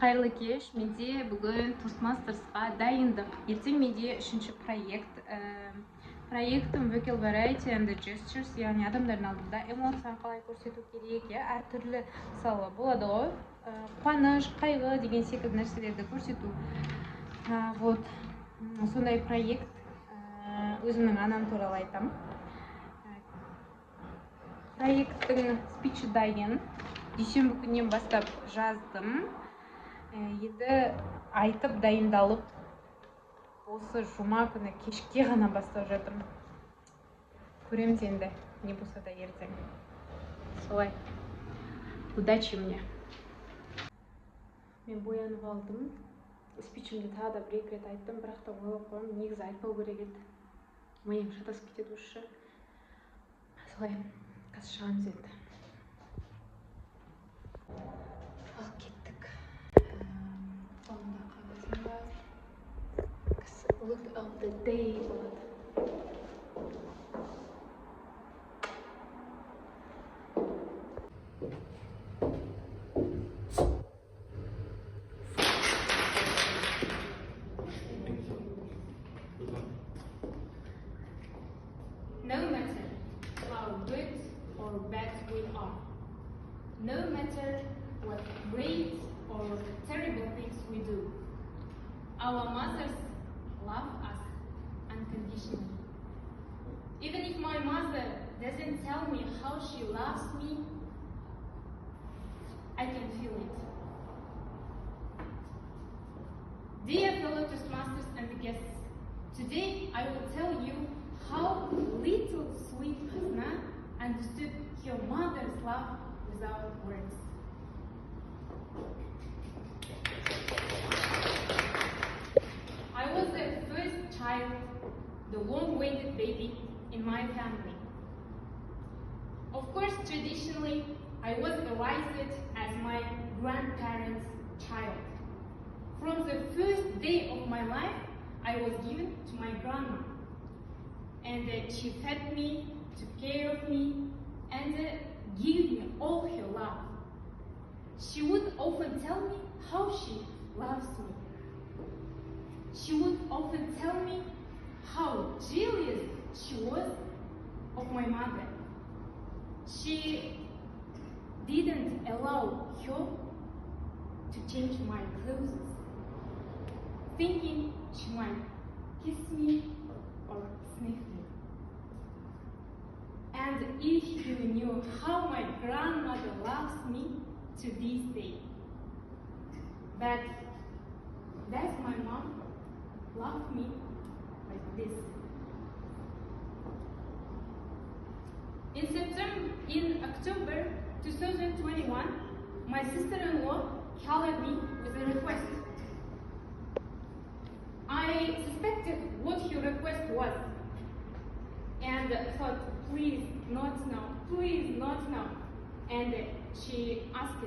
Қайырлы кеш. Менде бүгін Toastmastersқа дайындық. Ертең менде 3-ші проект. Проектім vocal variety and gestures, яғни адамдардың алдында эмоцияны қалай көрсету керек, әртүрлі мысалы болады ғой, қуаныш, қайғы деген секілді нәрселерді көрсету. Вот сондай проект. Өзімнің анам туралы айтам. Проекттің спичі дайын. Дүйсенбі күннен бастап жаздым. Енді айтып дайындалып, осы жұма күні кешке ғана бастап жатырмын. Көреміз енді, не болса да ертең. Солай. Удачи мне. Мен боянып алдым. Спичімді тағы да бір-екі рет айттым, бірақ та ойлап қойдым, негізі айтпау керек еді. Миым шатасып кетеді осы. Солай. Қазір шығамыз енді. Ал кеттік. Қолымда қағазым бар. Look of the day болады. No matter how good or bad we are, no matter what great or terrible things we do, our mothers love us unconditionally. Even if my mother doesn't tell me how she loves me, I can feel it. Dear fellow Toastmasters and guests, today I will tell you how little sweet Hasna understood her mother's love without words. I was the first child, the long-awaited baby in my family. Of course, traditionally, I was raised as my grandparents' child. From the first day of my life, I was given to my grandma. And she fed me, took care of me, and gave me all her love. She would often tell me how she loves me. She would often tell me how jealous she was of my mother. She didn't allow her to change my clothes, thinking she might kiss me or sniff me. And if you knew how my grandmother loves me to this day, that's my mom loved me like this. In October 2021, my sister-in-law called me with a request. I suspected what her request was and thought, please, not now, please, not now. And she asked,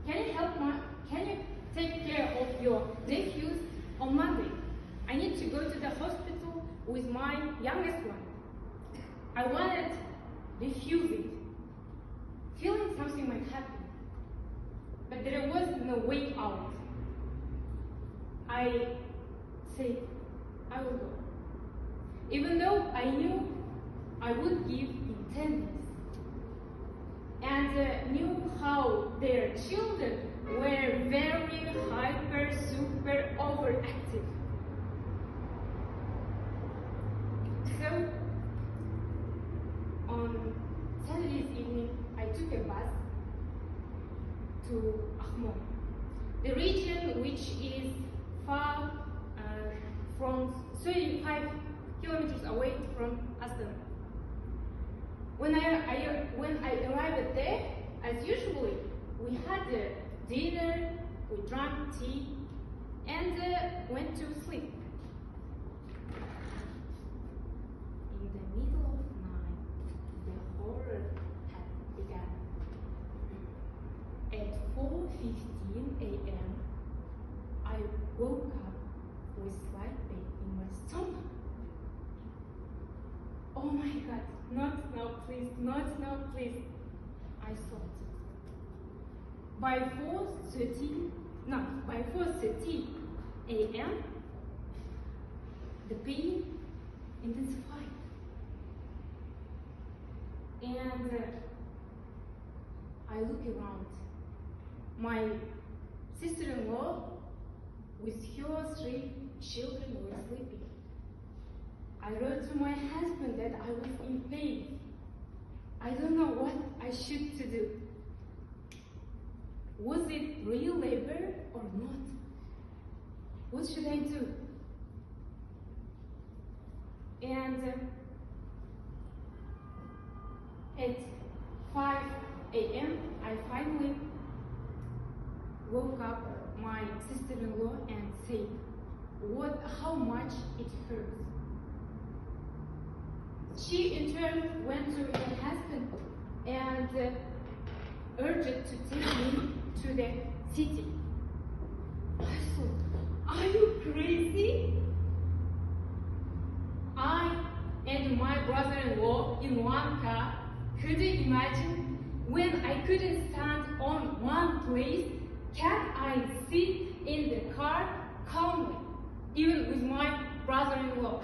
can you take care of your nephews on Monday? I need to go to the hospital with my youngest one. I wanted to refuse it, feeling something might happen, but there was no way out. I said, I will go, even though I knew I would give in 10 days, and knew how their children were very hyper, super overactive. So, on Saturday's evening, I took a bus to Ahmon, the region which is far from 35 kilometers away from Astana. When I arrived there, as usually, we had dinner, we drank tea, and went to sleep. In the middle of night, the horror had begun. At 4:15 a.m., I woke up with slight pain in my stomach. Oh my God, not now, please, not now, please. I thought. by 4:30 a.m., the pain intensified. And I look around. My sister-in-law with her 3 children were sleeping. I wrote to my husband that I was in pain. I don't know what I should to do. Was it real labor or not? What should I do? And at 5 a.m., I finally woke up my sister-in-law and said, how much it hurts. She in turn went to her husband and urged to take me to the city. I thought, are you crazy? I and my brother-in-law in one car. Could you imagine? When I couldn't stand on one place, can I sit in the car calmly, even with my brother-in-law?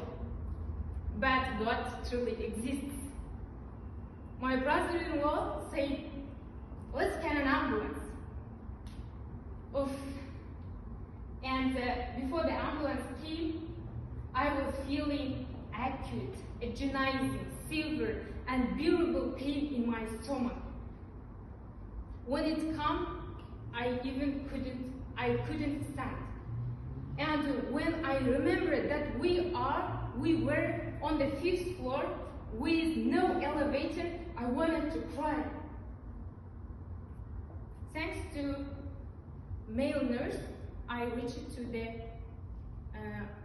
But God truly exists. My brother-in-law said, let's get an ambulance. Oof. And before the ambulance came, I was feeling acute, agonizing, severe, unbearable pain in my stomach. When it came, I couldn't stand. And when I remembered that we were on the 5th floor with no elevator, I wanted to cry. Thanks to male nurse, I reached to the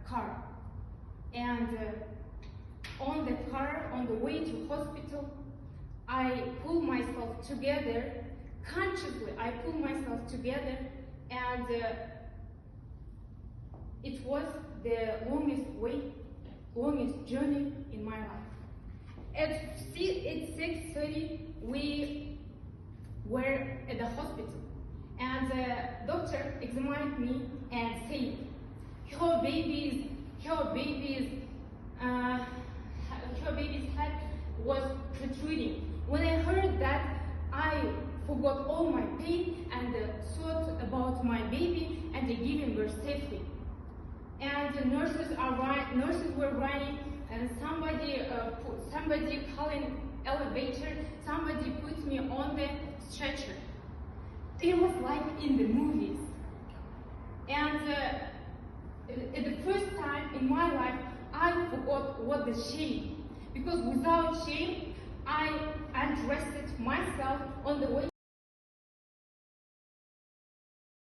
car. And on the car, on the way to hospital, I pulled myself together. Consciously, I pulled myself together, and it was the longest journey in my life. At 6:30, we were at the hospital, and the doctor examined me and said, her baby's head was protruding. When I heard that, I forgot all my pain and thought about my baby and giving birth safely. And the nurses were running, and somebody calling elevator. Somebody put me on the stretcher. It was like in the movies. And the first time in my life, I forgot what is shame. Because without shame, I undressed myself on the way